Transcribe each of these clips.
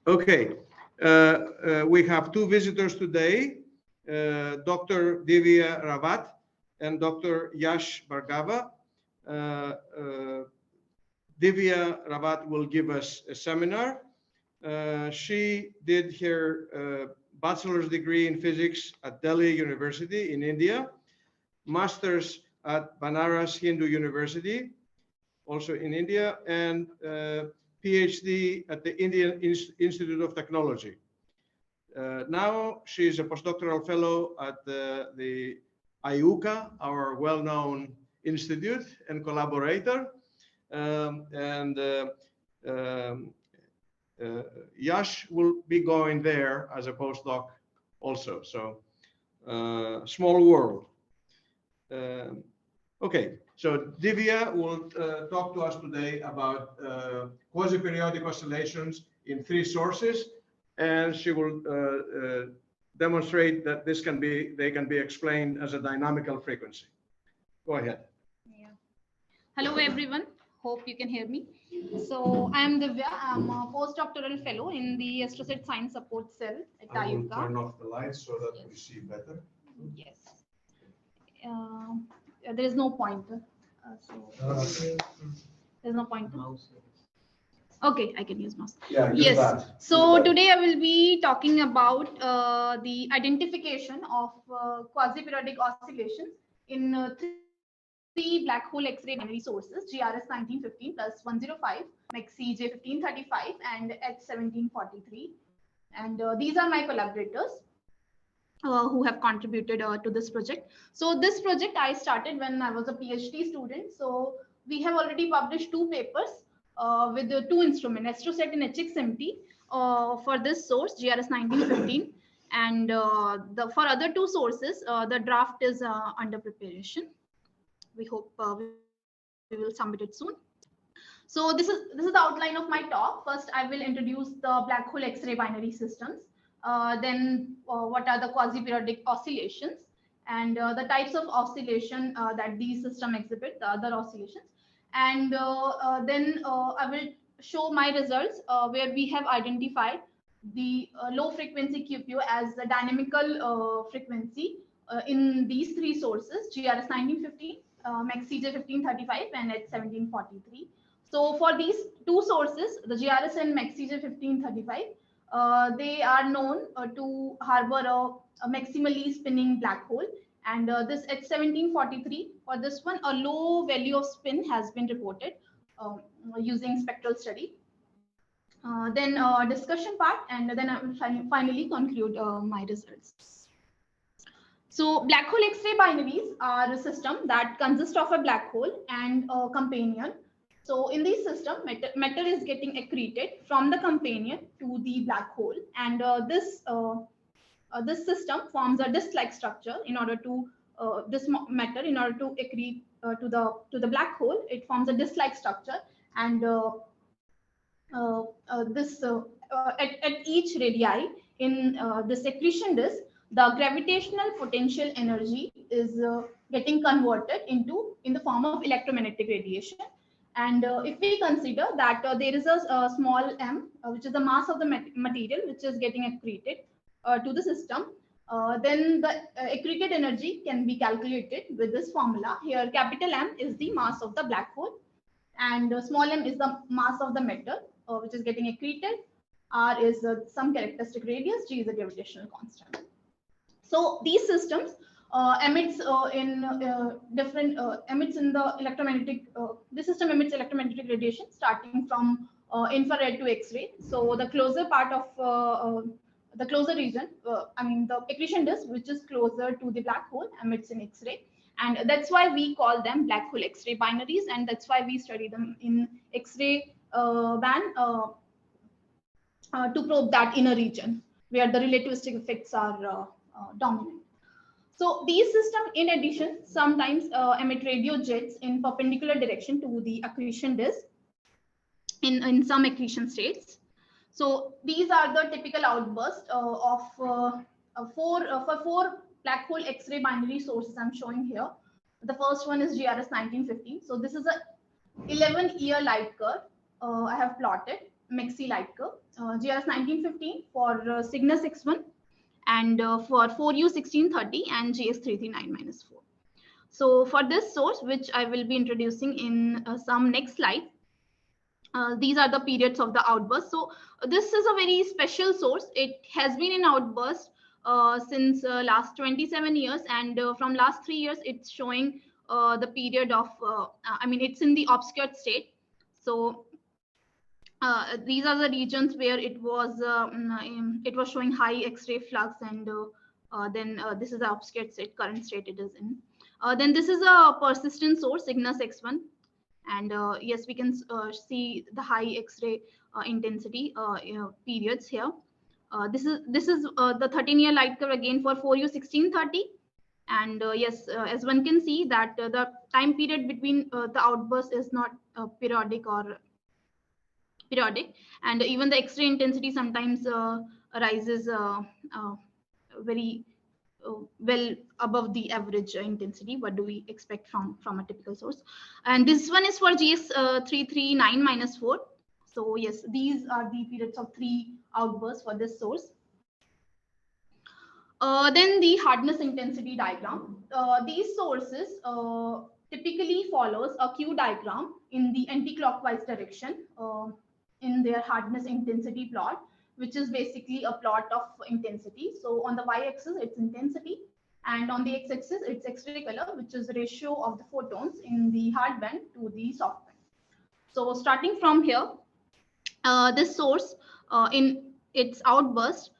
Okay, we have two visitors today, Dr. Divya Rawat and Dr. Yash Bhargava. Divya Rawat will give us a seminar. She did her bachelor's degree in physics at Delhi University in India, master's at Banaras Hindu University, also in India, and PhD at the Indian Institute of Technology. Now she is a postdoctoral fellow at the IUCAA, our well-known institute and collaborator. Yash will be going there as a postdoc also. So small world. Okay, so Divya will talk to us today about quasi-periodic oscillations in three sources, and she will demonstrate that they can be explained as a dynamical frequency. Go ahead. Yeah. Hello everyone, hope you can hear me. So I am Divya. I'm a postdoctoral fellow in the AstroSat Science Support Cell at IUCAA. I will turn off the lights so that we see better. Yes. There is no pointer. There's no pointer. Okay, I can use mouse. Yeah, yes. That. So today I will be talking about the identification of quasi-periodic oscillations in three black hole X-ray binary sources: GRS 1915 plus 105, MAXI J 1535, and H 1743. And these are my collaborators who have contributed to this project. So this project I started when I was a PhD student. So we have already published two papers with the two instruments, AstroSat and HXMT, for this source, GRS 1915. And for other two sources, the draft is under preparation. We hope we will submit it soon. So this is the outline of my talk. First, I will introduce the black hole X-ray binary systems. Then what are the quasi-periodic oscillations and the types of oscillation that these systems exhibit, the other oscillations. And then I will show my results where we have identified the low frequency QPO as the dynamical frequency in these three sources: GRS 1915, MAXI J 1535, and H 1743. So for these two sources, the GRS and MAXI J 1535, they are known to harbor a maximally spinning black hole. And this H 1743, for this one, a low value of spin has been reported using spectral study. Then discussion part, and then I will finally conclude my results. So black hole X-ray binaries are a system that consists of a black hole and a companion. So in this system, matter is getting accreted from the companion to the black hole, and this system forms a disk-like structure. In order to this matter, in order to accrete to the black hole, it forms a disk-like structure, and at each radii in this accretion disk, the gravitational potential energy is getting converted in the form of electromagnetic radiation. And if we consider that there is a small m, which is the mass of the material which is getting accreted to the system, then the accreted energy can be calculated with this formula. Here, capital M is the mass of the black hole, and small m is the mass of the matter which is getting accreted. R is some characteristic radius, G is a gravitational constant. So these systems emits in the electromagnetic. This system emits electromagnetic radiation starting from infrared to X-ray. So the closer part of the closer region, I mean the accretion disk, which is closer to the black hole, emits in X-ray, and that's why we call them black hole X-ray binaries, and that's why we study them in X-ray band to probe that inner region where the relativistic effects are dominant. So these systems, in addition, sometimes emit radio jets in perpendicular direction to the accretion disk in some accretion states. So these are the typical outbursts of four black hole X-ray binary sources I'm showing here. The first one is GRS 1915. So this is a 11-year light curve I have plotted. MAXI light curve, GRS 1915 for Cygnus X1, and for 4U1630 and GS339-4. So for this source, which I will be introducing in some next slide, these are the periods of the outburst. So this is a very special source. It has been in outburst since last 27 years, and from last 3 years, it's showing the period of, I mean, it's in the obscured state. So these are the regions where it was showing high X-ray flux, and then this is the obscured state, current state it is in. Then this is a persistent source, Cygnus X1, and yes, we can see the high X-ray intensity periods here. This is the 13-year light curve again for 4U1630, and yes, as one can see that the time period between the outburst is not periodic or periodic, and even the X-ray intensity sometimes rises very well above the average intensity. What do we expect from a typical source? And this one is for GS339-4. So yes, these are the periods of 3 outbursts for this source. Then the hardness intensity diagram. These sources typically follows a Q diagram in the anti-clockwise direction in their hardness intensity plot, which is basically a plot of intensity. So on the y-axis, it's intensity, and on the x-axis, it's X-ray color, which is the ratio of the photons in the hard band to the soft band. So starting from here, this source in its outburst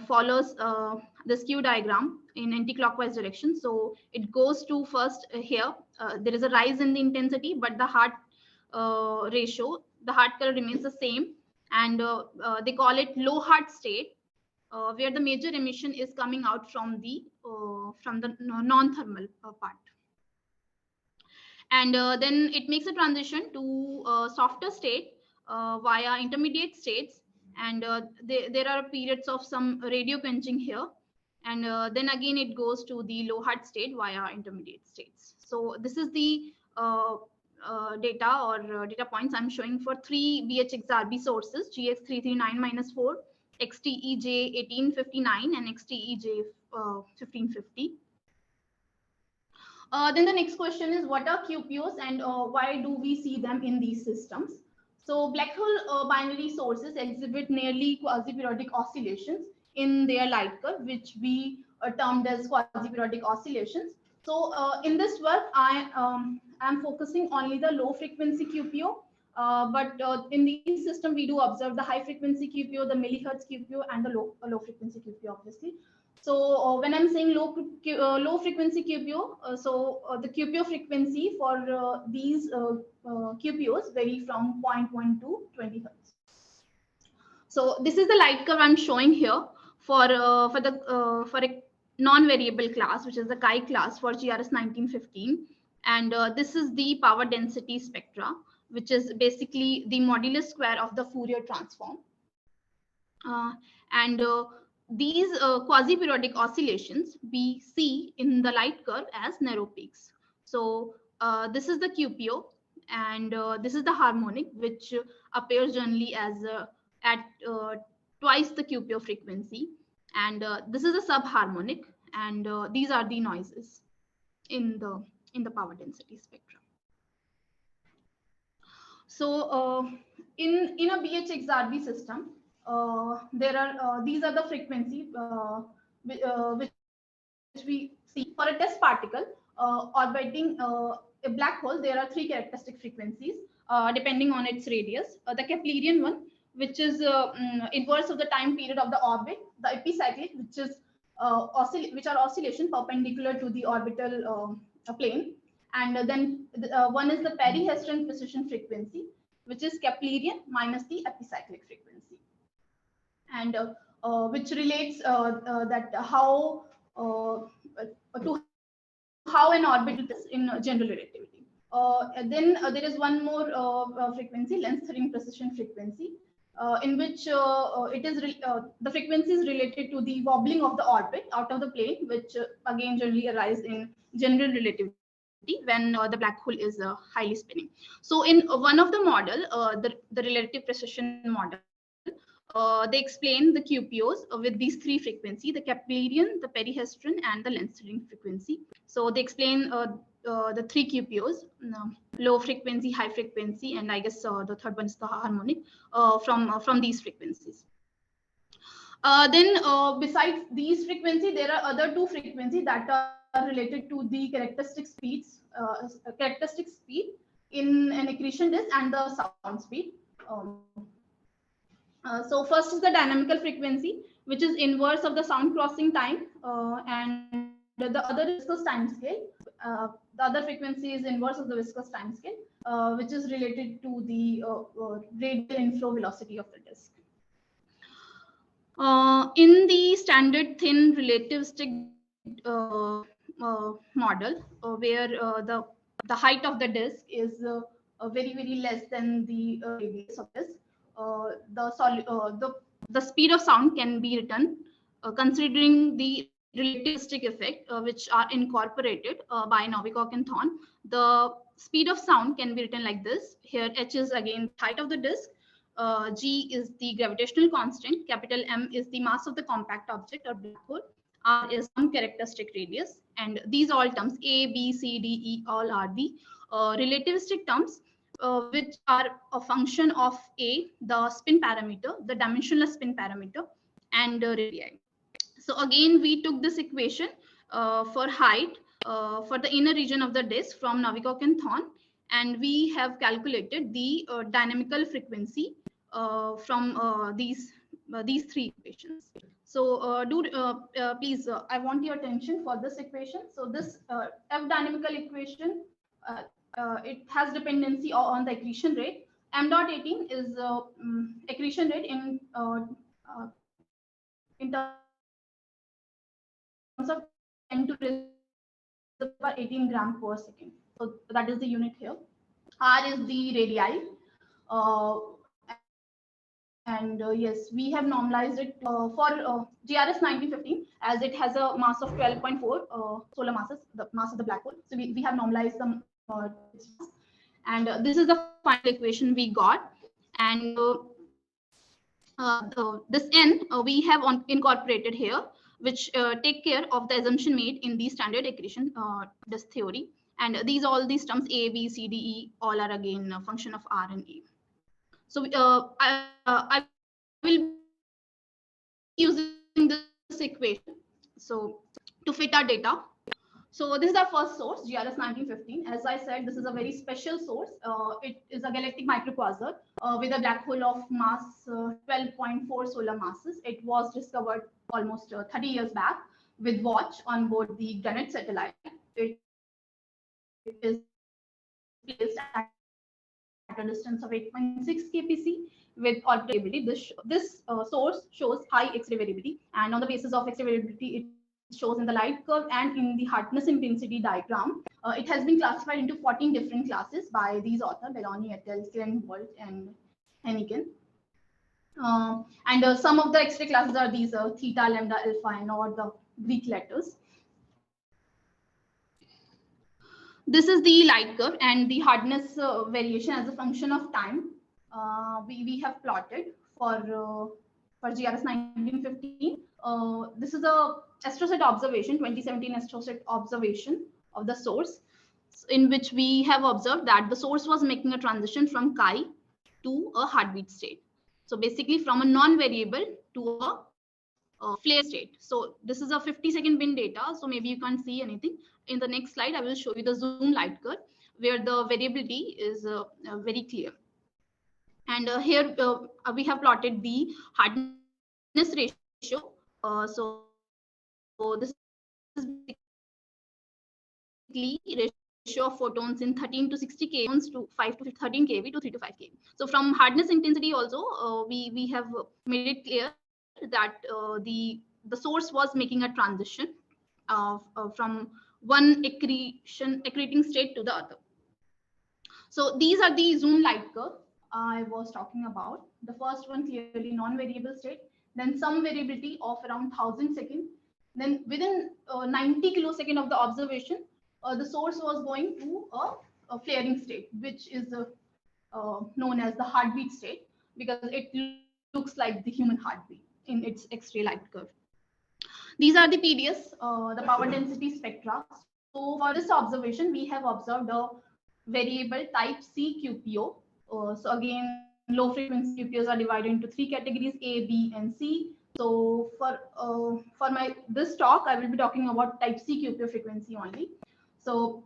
follows the skew diagram in anti-clockwise direction. So it goes to first here, there is a rise in the intensity, but the hard ratio, the hard color remains the same, and they call it low hard state, where the major emission is coming out from the non-thermal part. And then it makes a transition to softer state via intermediate states, and there are periods of some radio quenching here, and then again it goes to the low hard state via intermediate states. So this is the data or data points I'm showing for 3 BHXRB sources, GX339-4, XTEJ1859, and XTEJ1550. Then the next question is, what are QPOs, and why do we see them in these systems? So black hole binary sources exhibit nearly quasi-periodic oscillations in their light curve, which we termed as quasi-periodic oscillations. So in this work, I am focusing only the low frequency QPO, but in these system we do observe the high frequency QPO, the millihertz QPO, and the low frequency QPO, obviously. So when I'm saying low frequency QPO, the QPO frequency for these QPOs vary from 0.1 to 20 hertz. So this is the light curve I'm showing here for a non-variable class, which is the chi class for GRS 1915, and this is the power density spectra, which is basically the modulus square of the Fourier transform, and these quasi-periodic oscillations we see in the light curve as narrow peaks. So this is the QPO, and this is the harmonic, which appears generally as at twice the QPO frequency, and this is a subharmonic, and these are the noises in the power density spectrum. So in a BHXRB system, there are these are the frequency which we see for a test particle orbiting a black hole. There are 3 characteristic frequencies depending on its radius. The Keplerian one, which is inverse of the time period of the orbit; the epicyclic, which is which are oscillation perpendicular to the orbital plane; and then one is the perihestron precision frequency, which is Keplerian minus the epicyclic frequency, and which relates that how an orbit is in general relativity. Then there is one more frequency, length-theory precision frequency, in which the frequency is related to the wobbling of the orbit out of the plane, which again generally arise in general relativity when the black hole is highly spinning. So in one of the model, the relative precision model, they explain the QPOs with these three frequencies: the Keplerian, the periheteron, and the Lense-Turing frequency. So they explain the three QPOs, low frequency, high frequency, and I guess the third one is the harmonic, from these frequencies. Then besides these frequencies, there are other two frequencies that are related to the characteristic speed in an accretion disk and the sound speed. So first is the dynamical frequency, which is inverse of the sound crossing time, and the other is viscous time scale. The other frequency is inverse of the viscous time scale, which is related to the radial inflow velocity of the disk. In the standard thin relativistic model, where the height of the disk is very less than the radius of this, the speed of sound can be written considering the relativistic effect, which are incorporated by Novikov and Thorne. The speed of sound can be written like this. Here h is again height of the disk, g is the gravitational constant, capital M is the mass of the compact object or black hole, r is some characteristic radius, and these all terms a, b, c, d, e all are the relativistic terms, which are a function of a, the spin parameter, the dimensionless spin parameter, and radii. So again, we took this equation for height for the inner region of the disk from Novikov and Thorne, and we have calculated the dynamical frequency from these three equations. So please, I want your attention for this equation. So this F dynamical equation, it has dependency on the accretion rate. M dot 18 is accretion rate in terms of 10 to the power 18 gram per second. So that is the unit here. R is the radii. And yes, we have normalized it for GRS 1915, as it has a mass of 12.4 solar masses, the mass of the black hole. So we have normalized them, and this is the final equation we got. And this n we have incorporated here, which take care of the assumption made in the standard accretion disk theory. And all these terms a, b, c, d, e all are again a function of r and a. So I will be using this equation so to fit our data. So this is our first source, GRS 1915. As I said, this is a very special source. It is a galactic microquasar with a black hole of mass 12.4 solar masses. It was discovered almost 30 years back with watch on board the Granite satellite. It is placed at a distance of 8.6 kpc with orbital variability. This source shows high X-ray variability, and on the basis of X-ray variability, it shows in the light curve and in the hardness intensity diagram. It has been classified into 14 different classes by these authors, Belloni et al., Kleinwald, and Hennigan. And some of the X-ray classes are these theta, lambda, alpha, and or the Greek letters. This is the light curve and the hardness variation as a function of time. We have plotted for GRS 1915. This is a AstroSat observation, 2017 AstroSat observation of the source, in which we have observed that the source was making a transition from chi to a heartbeat state. So basically from a non-variable to a flare state. So this is a 50-second bin data, so maybe you can't see anything. In the next slide, I will show you the zoom light curve where the variability is very clear. And here we have plotted the hardness ratio. So this is basically ratio of photons in 13 to 60 keV to 5 to 13 keV to 3 to 5 keV. So from hardness intensity also, we have made it clear that the source was making a transition from one accreting state to the other. So these are the zoom light curve I was talking about. The first one clearly non-variable state, then some variability of around 1000 seconds. Then within 90 kilosecond of the observation, the source was going to a flaring state, which is known as the heartbeat state, because it looks like the human heartbeat in its X-ray light curve. These are the PDS, the power density spectra. So for this observation, we have observed a variable type C QPO. So again, low frequency QPOs are divided into three categories: A, B, and C. So for this talk, I will be talking about type C QPO frequency only. So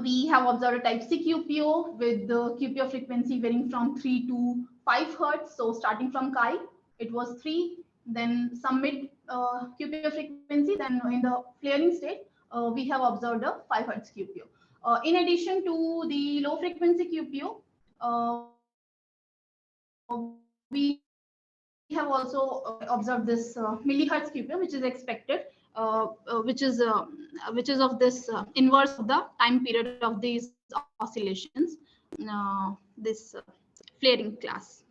we have observed a type C QPO with the QPO frequency varying from 3 to 5 hertz. So starting from chi, it was 3, then some mid QPO frequency, then in the flaring state, we have observed a 5 hertz QPO. In addition to the low frequency QPO, we have also observed this millihertz QPO, which is expected, which is of this inverse of the time period of these oscillations, this flaring class.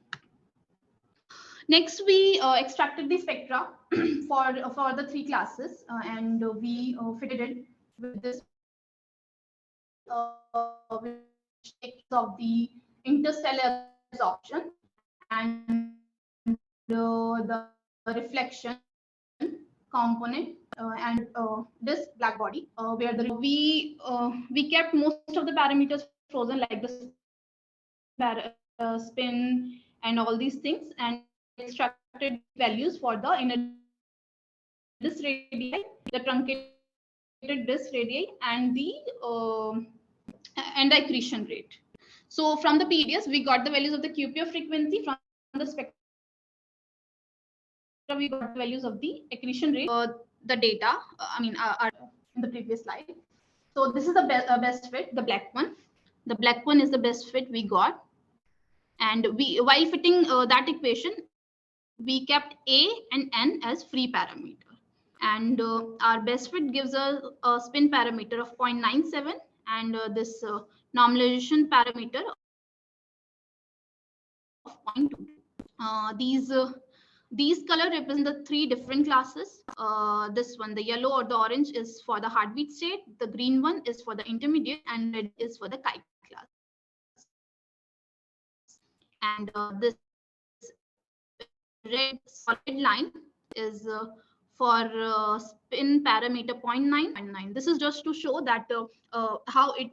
Next, we extracted the spectra for the three classes, and we fitted it with this which takes of the interstellar absorption and the reflection component and this black body, where we kept most of the parameters frozen, like the spin and all these things, and extracted values for the inner disk radii, the truncated disk radii, and the accretion rate. So from the PDS, we got the values of the QPO frequency. From the spectra, we got the values of the accretion rate. The data, are in the previous slide. So this is the best fit, the black one. The black one is the best fit we got. And while fitting that equation, we kept A and N as free parameter. And our best fit gives us a spin parameter of 0.97 and this normalization parameter of 0.2. These color represent the three different classes. This one, the yellow or the orange, is for the heartbeat state. The green one is for the intermediate, and red is for the kite class. And this red solid line is for spin parameter 0.9. This is just to show that how it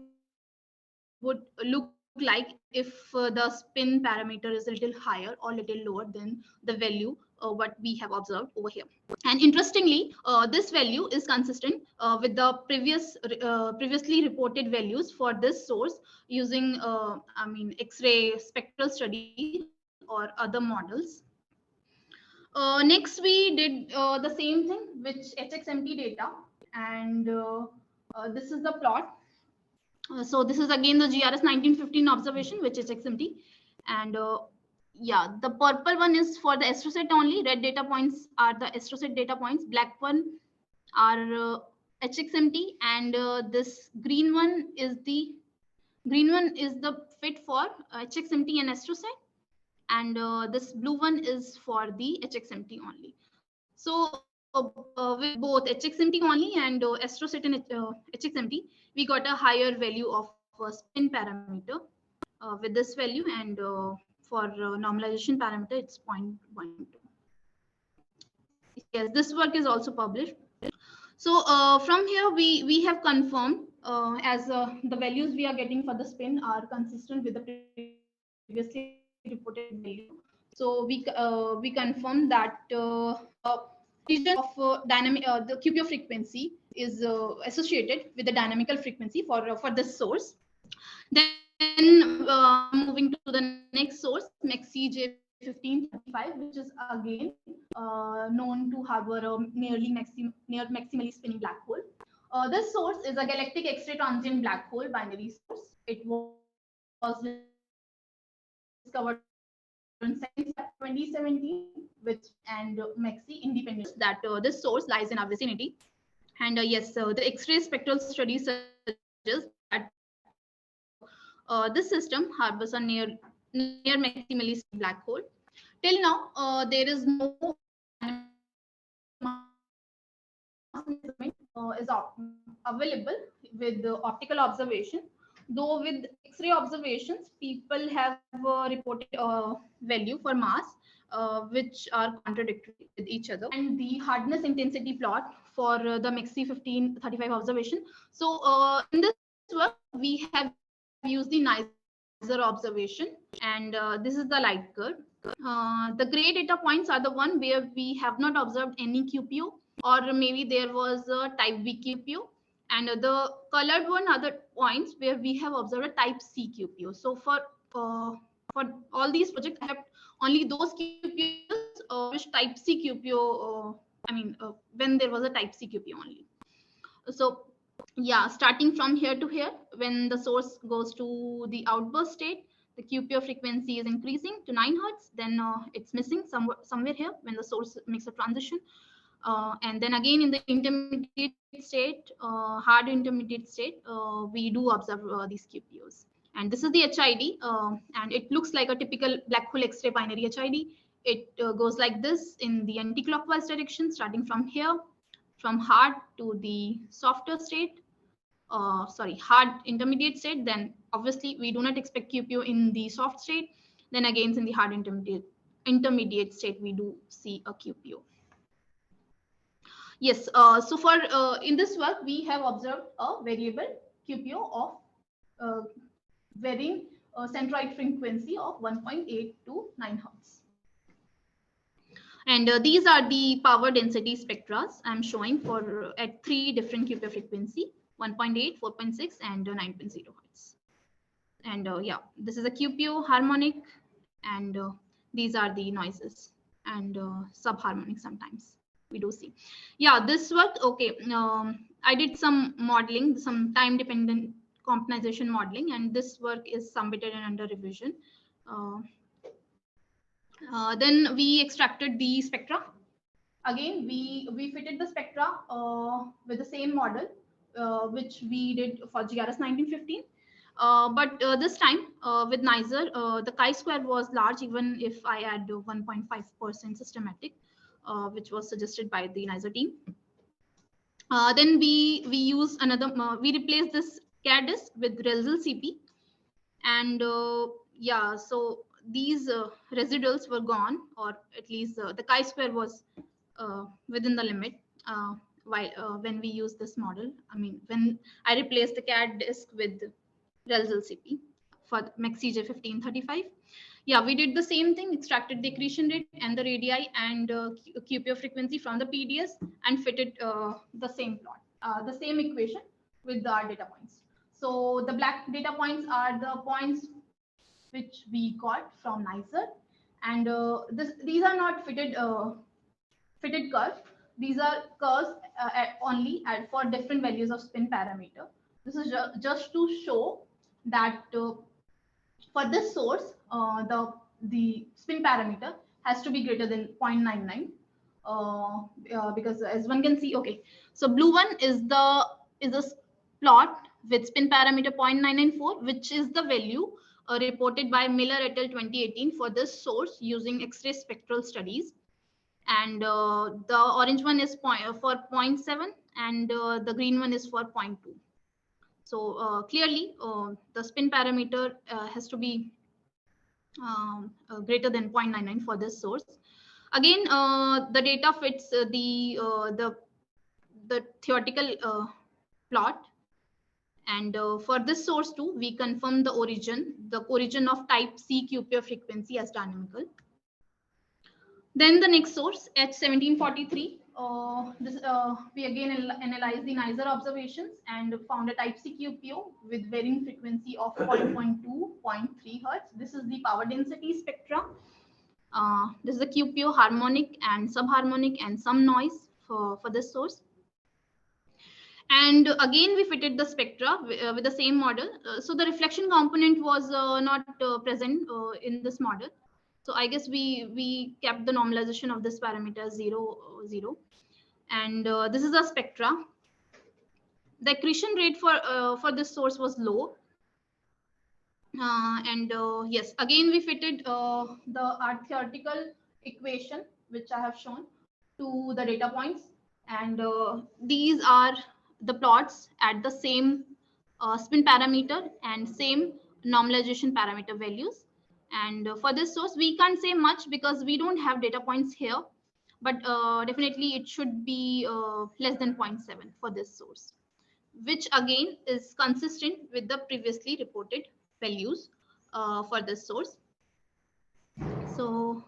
would look like if the spin parameter is a little higher or a little lower than the value what we have observed over here. And interestingly, this value is consistent with the previously reported values for this source using X-ray spectral study or other models. Next, we did the same thing with HXMT data, and this is the plot. So this is again the GRS 1915 observation, which is HXMT, and yeah, the purple one is for the AstroSat only. Red data points are the AstroSat data points. Black one are HXMT, and this green one is the fit for HXMT and AstroSat, and this blue one is for the HXMT only. So with both HXMT only and AstroSat and HXMT, we got a higher value of spin parameter with this value, and for normalization parameter, it's 0.12. Yes, this work is also published. So from here, we have confirmed as the values we are getting for the spin are consistent with the previously reported value. So we confirm that region of the QPO frequency is associated with the dynamical frequency for this source. Then moving to the next source, MAXI J1535, which is again known to harbor a near maximally spinning black hole. This source is a galactic X-ray transient black hole binary source. It was discovered in 2017, and MAXI independent that this source lies in our vicinity. And yes, the X-ray spectral study suggests that this system harbors a near maximally spinning black hole. Till now, there is no is available with the optical observation. Though with X-ray observations, people have reported value for mass, which are contradictory with each other. And the hardness intensity plot for the MAXI 1535 observation. So in this work, we have used the Nizer observation, and this is the light curve. The gray data points are the one where we have not observed any QPO, or maybe there was a type B QPO, and the colored one are the points where we have observed a type C QPO. So for all these projects, I have only those QPOs which type C QPO. When there was a type C QPO only. So yeah, starting from here to here, when the source goes to the outburst state, the QPO frequency is increasing to 9 Hertz. Then it's missing somewhere here when the source makes a transition. And then again in the intermediate state, hard intermediate state, we do observe these QPOs. And this is the HID, and it looks like a typical black hole X-ray binary HID. It goes like this in the anti-clockwise direction, starting from here, from hard to the softer state. Hard intermediate state. Then obviously we do not expect QPO in the soft state. Then again in the hard intermediate state, we do see a QPO. Yes, so for in this work, we have observed a variable QPO of varying centroid frequency of 1.8 to 9 Hertz. And these are the power density spectra I'm showing for at 3 different QPO frequency, 1.8, 4.6, and 9.0 Hertz. And yeah, this is a QPO harmonic, and these are the noises and subharmonic sometimes we do see. Yeah, this work, okay, I did some modeling, some time dependent compromisation modeling, and this work is submitted and under revision. Then we extracted the spectra. Again, we fitted the spectra with the same model which we did for GRS 1915. But this time with Nizer, the chi-square was large, even if I add 1.5% systematic, which was suggested by the Nizer team. Then we use another, we replaced this CAD disk with Relzel CP, and yeah, so these residuals were gone, or at least the chi-square was within the limit when we use this model. I mean, when I replaced the CAD disk with Relzel CP for MAXI 1535. Yeah, we did the same thing, extracted the accretion rate and the radii and QPO frequency from the PDS and fitted the same plot, the same equation with our data points. So the black data points are the points which we got from Nizer, and these are not fitted curves. These are curves only for different values of spin parameter. This is just to show that for this source, the spin parameter has to be greater than 0.99 because as one can see, okay, so blue one is a plot with spin parameter 0.994, which is the value reported by Miller et al. 2018 for this source using X-ray spectral studies. And the orange one is for 0.7, and the green one is for 0.2. So clearly, the spin parameter has to be greater than 0.99 for this source. Again, the data fits the theoretical plot, and for this source too, we confirm the origin of type C QPO frequency as dynamical. Then the next source, H1743. We again analyzed the Nizer observations and found a type C QPO with varying frequency of 0.2, 0.3 Hertz. This is the power density spectra. This is the QPO harmonic and subharmonic and some noise for this source. And again, we fitted the spectra with the same model. So the reflection component was not present in this model. So I guess we kept the normalization of this parameter 0, 0. And this is a spectra. The accretion rate for this source was low. Yes, again, we fitted our theoretical equation, which I have shown, to the data points. And these are the plots at the same spin parameter and same normalization parameter values. And for this source, we can't say much because we don't have data points here, but definitely it should be less than 0.7 for this source, which again is consistent with the previously reported values for this source. So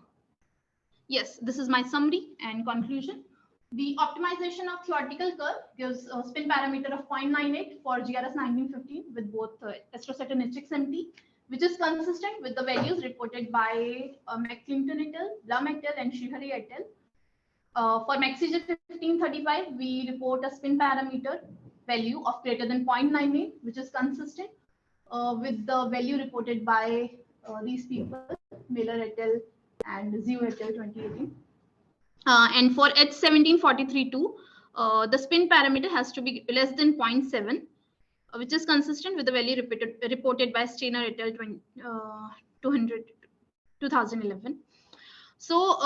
yes, this is my summary and conclusion. The optimization of theoretical curve gives a spin parameter of 0.98 for GRS 1915 with both AstroSat and HXMT, which is consistent with the values reported by McClinton et al., Blum et al., and Srihari et al. For MAXI 1535, we report a spin parameter value of greater than 0.98, which is consistent with the value reported by these people, Miller et al. And Zhu et al. 2018. And for H1743-2, the spin parameter has to be less than 0.7, which is consistent with the value reported by Steiner et al. 2011. So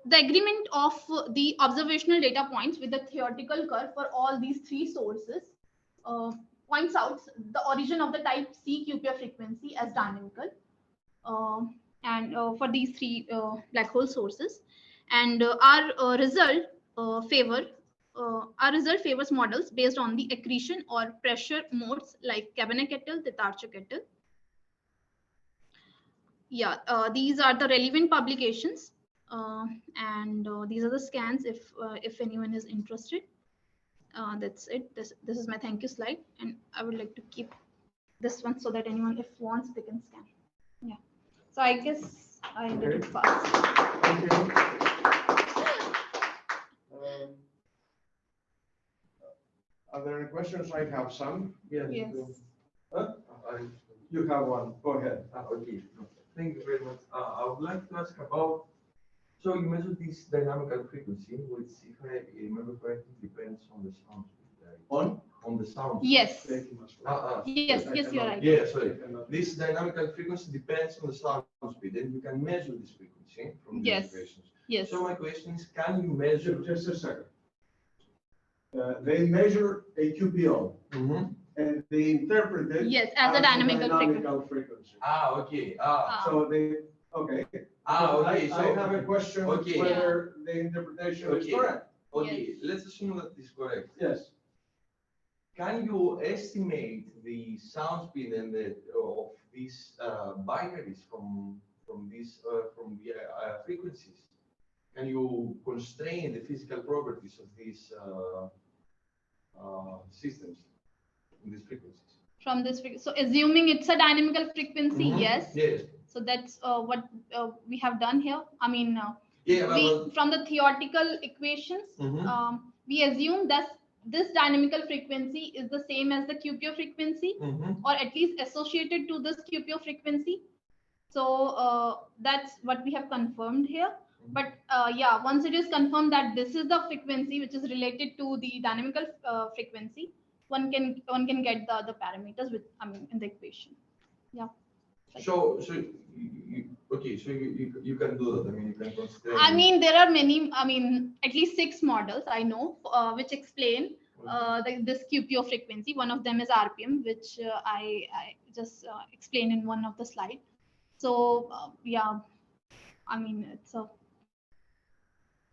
the agreement of the observational data points with the theoretical curve for all these three sources points out the origin of the type C QPR frequency as dynamical, and for these three black hole sources. And our result favors models based on the accretion or pressure modes like Kabanek et al., Tatarchuk et al. Yeah, these are the relevant publications, and these are the scans if anyone is interested. That's it. This is my thank you slide, and I would like to keep this one so that anyone, if wants, they can scan. Yeah. So I guess I did it fast. Thank you. Are there any questions? I have some. Yes. Yes. You have one. Go ahead. Okay. Thank you very much. I would like to ask about, so you measured this dynamical frequency, which, if I remember correctly, depends on the sound speed, right? On the sound speed. Yes. Yes, you're right. Yeah, sorry. This dynamical frequency depends on the sound speed, and you can measure this frequency from the observations. Yes. So my question is, can you measure? Just a second. They measure a QPO, and they interpret it as a dynamical frequency. Okay. So they, okay. Okay. I have a question whether the interpretation is correct. Okay, let's assume that is correct. Yes. Can you estimate the sound speed and of these binaries from these frequencies? Can you constrain the physical properties of these systems in these frequencies? From this frequency. So assuming it's a dynamical frequency, yes. Yes. So that's what we have done here. I mean, Yeah, from the theoretical equations, we assume that this dynamical frequency is the same as the QPO frequency, or at least associated to this QPO frequency. So that's what we have confirmed here. But yeah, once it is confirmed that this is the frequency which is related to the dynamical frequency, one can get the other parameters with, I mean, in the equation. Yeah. So you can do that. I mean, you can consider. I mean, there are many. I mean, at least 6 models I know which explain this QPO frequency. One of them is RPM, which I just explained in one of the slides. So yeah, I mean, it's a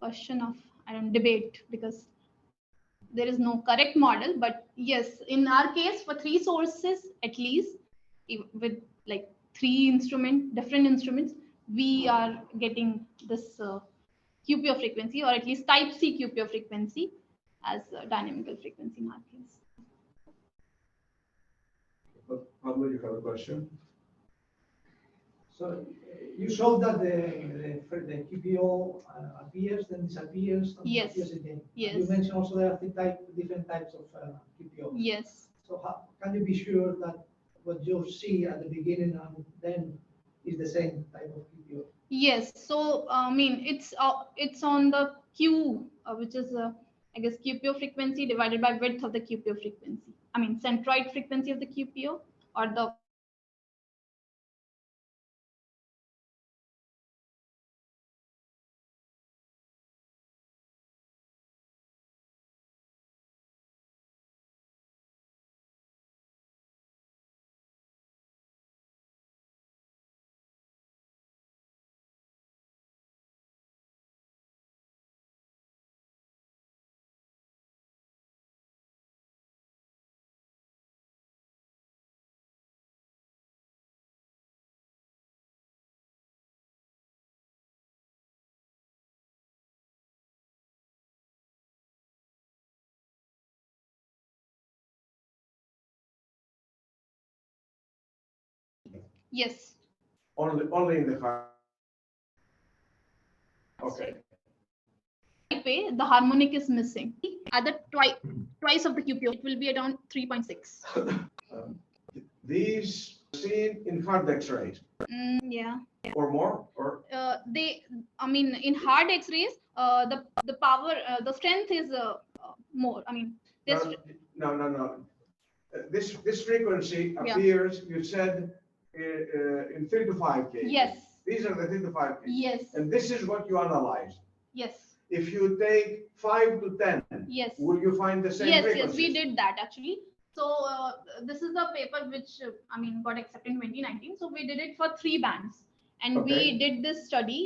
question of debate, because there is no correct model. But yes, in our case, for 3 sources at least, with like 3 different instruments, we are getting this QPO frequency, or at least type C QPO frequency as a dynamical frequency in our case. Pablo, you have a question? So you showed that the QPO appears, then disappears, and Yes. appears again. Yes. You mentioned also there are different types of QPO. Yes. So how can you be sure that what you see at the beginning and then is the same type of QPO? Yes. So I mean, it's on the Q, which is I guess QPO frequency divided by width of the QPO frequency. I mean, centroid frequency of the QPO, or the Yes. Only in the hard. Okay. Type A, the harmonic is missing. Other twice of the QPO, it will be around 3.6. These seen in hard X-rays Yeah. or more, or I mean, in hard X-rays, the power, the strength is more. I mean, this. no. This frequency Yeah. appears. You said in 3 to 5 kV. Yes. These are the 3 to 5 kV. Yes. And this is what you analyze. Yes. If you take 5 to 10, Yes. will you find the same Yes, frequencies? we did that actually. So this is the paper which I mean got accepted in 2019. So we did it for 3 bands, and Okay. we did this study,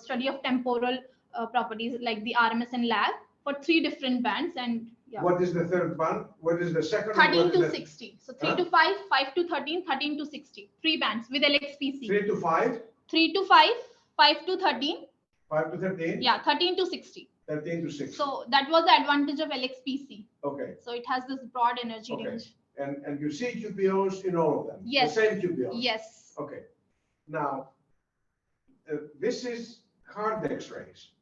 study of temporal properties like the RMS and lag for 3 different bands, and yeah. What is the third band? What is the second? 13 to the... 60. So 3 to 5, 5 to 13, 13 to 60. 3 bands with LXPC. 3 to 5. 3 to 5, 5 to 13. 5 to 13. Yeah, 13 to 60. 13 to 60. So that was the advantage of LXPC. Okay. So it has this broad energy Okay. range. And you see QPOs in all of them? Yes. The same QPOs? Yes. Okay. Now, this is hard X-rays.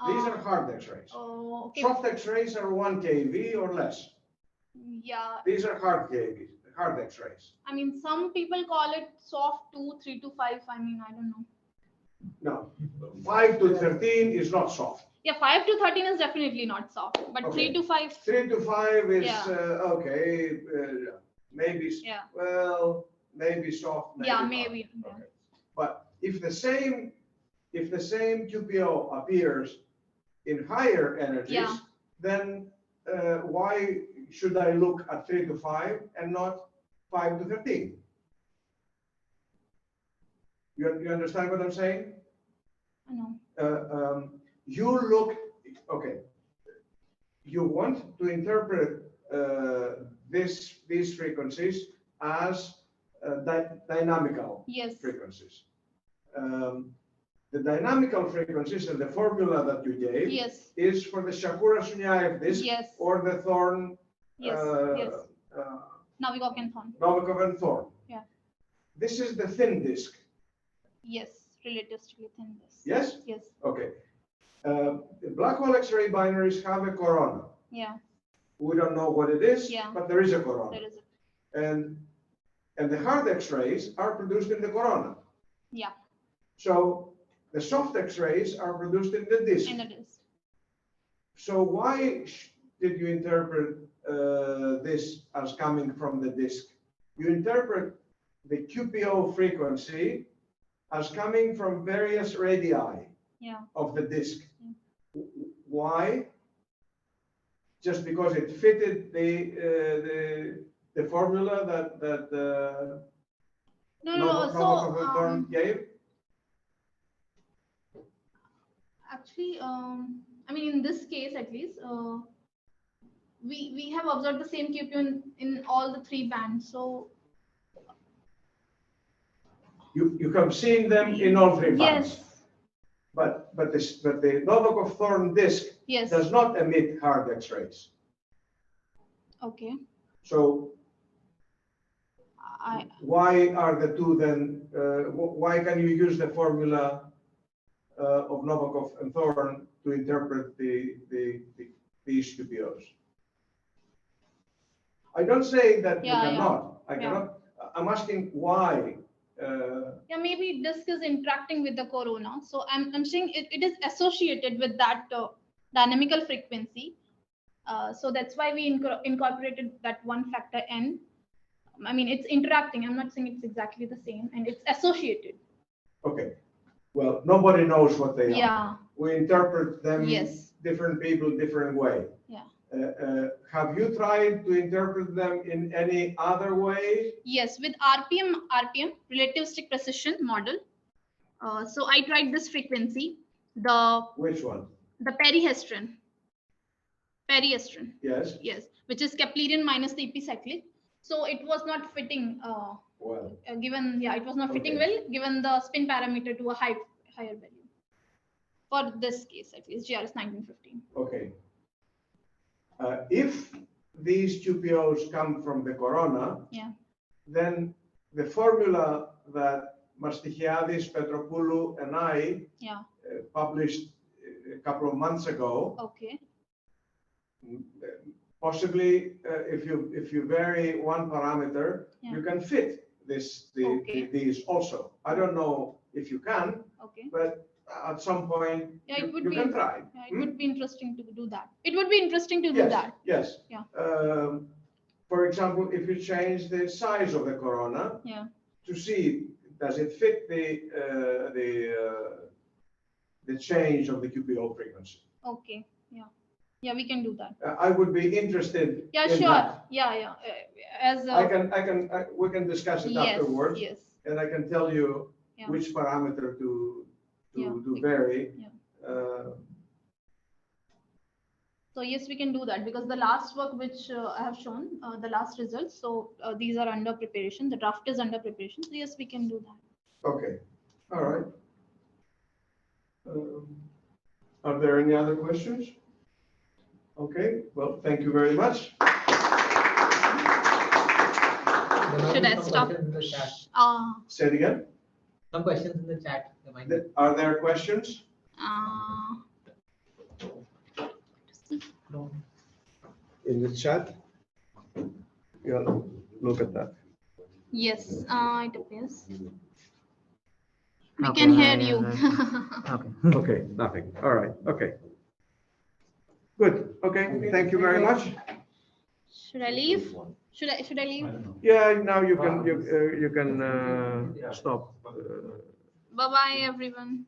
These are hard X-rays. Oh, okay. Soft X-rays are 1 kV or less. Yeah. These are hard kV, hard X-rays. I mean, some people call it soft 2, 3 to 5. I mean, I don't know. No, 5 to 13 is not soft. Yeah, 5 to 13 is definitely not soft, but Okay. 3 to 5. 3 to 5 is Yeah. Okay. Maybe. Yeah. Well, maybe soft. Maybe Yeah, not. maybe. Yeah. Okay. But if the same QPO appears in higher energies, Yeah. then why should I look at 3 to 5 and not 5 to 13? You understand what I'm saying? I know. You look, okay, you want to interpret these frequencies as dynamical Yes. frequencies. The dynamical frequencies and the formula that you gave Yes. is for the Shakura-Sunyaev disk Yes. or the Thorne, Yes. Yes. Novikov and Thorne. Novikov and Thorne. Yeah. This is the thin disk. Yes. Relatively thin disk. Yes? Yes. Okay. The black hole X-ray binaries have a corona. Yeah. We don't know what it is, Yeah. but there is a corona. There is a. And the hard X-rays are produced in the corona. Yeah. So the soft X-rays are produced in the disk. In the disk. So why did you interpret this as coming from the disk? You interpret the QPO frequency as coming from various radii Yeah. of the disk. Yeah. Why? Just because it fitted the formula that No. Novikov So gave? actually, I mean, in this case at least, we have observed the same QPO in all the 3 bands. So You have seen them in all 3 bands. yes. But the Novikov Thorne disk Yes. does not emit hard X-rays. Okay. So why are the two then? Why can you use the formula of Novikov and Thorne to interpret these QPOs? I don't say that you cannot. I cannot. I'm asking why. Yeah, maybe disk is interacting with the corona. So I'm saying it is associated with that dynamical frequency. So that's why we incorporated that one factor n. I mean, it's interacting. I'm not saying it's exactly the same, and it's associated. Okay. Well, nobody knows what they are. Yeah. We interpret them. Yes. Different people, different way. Yeah. Have you tried to interpret them in any other way? Yes, with RPM, relativistic precision model. So I tried this frequency, Which one? the perihestron. Yes. Yes, which is Keplerian minus the epicyclic. So it was not fitting. Well. Given it was not fitting Okay. well, given the spin parameter to a higher value. For this case, at least GRS 1915. Okay. If these QPOs come from the corona, Yeah. then the formula that Mastichiadis, Petropoulou, and I Yeah. published a couple of months ago, Okay. possibly if you vary one parameter, Yeah. you can fit Okay. these also. I don't know if you can, Okay. but at some point Yeah, it would you be. can try. Yeah, it would be interesting to do that. It would be interesting to do Yes, that. yes. Yeah. For example, if you change the size of the corona Yeah. to see does it fit the change of the QPO frequency. Okay. Yeah. Yeah, we can do that. I would be interested. Yeah, in sure. that. Yeah, yeah. As We can discuss it yes, afterwards, yes. and I can tell you Yeah. which parameter to Yeah, vary. yeah. So yes, we can do that because the last work which I have shown, the last results. So these are under preparation. The draft is under preparation. So yes, we can do that. Okay, all right. Are there any other questions? Okay, well, thank you very much. Should I stop? Say it again. Some questions in the chat. Are there questions? In the chat? Yeah, look at that. Yes, it appears. We can hear you. Okay. Okay, nothing. All right, okay. Good, okay, thank you very much. Should I leave? Should I leave? Yeah, now you can stop. Bye bye, everyone.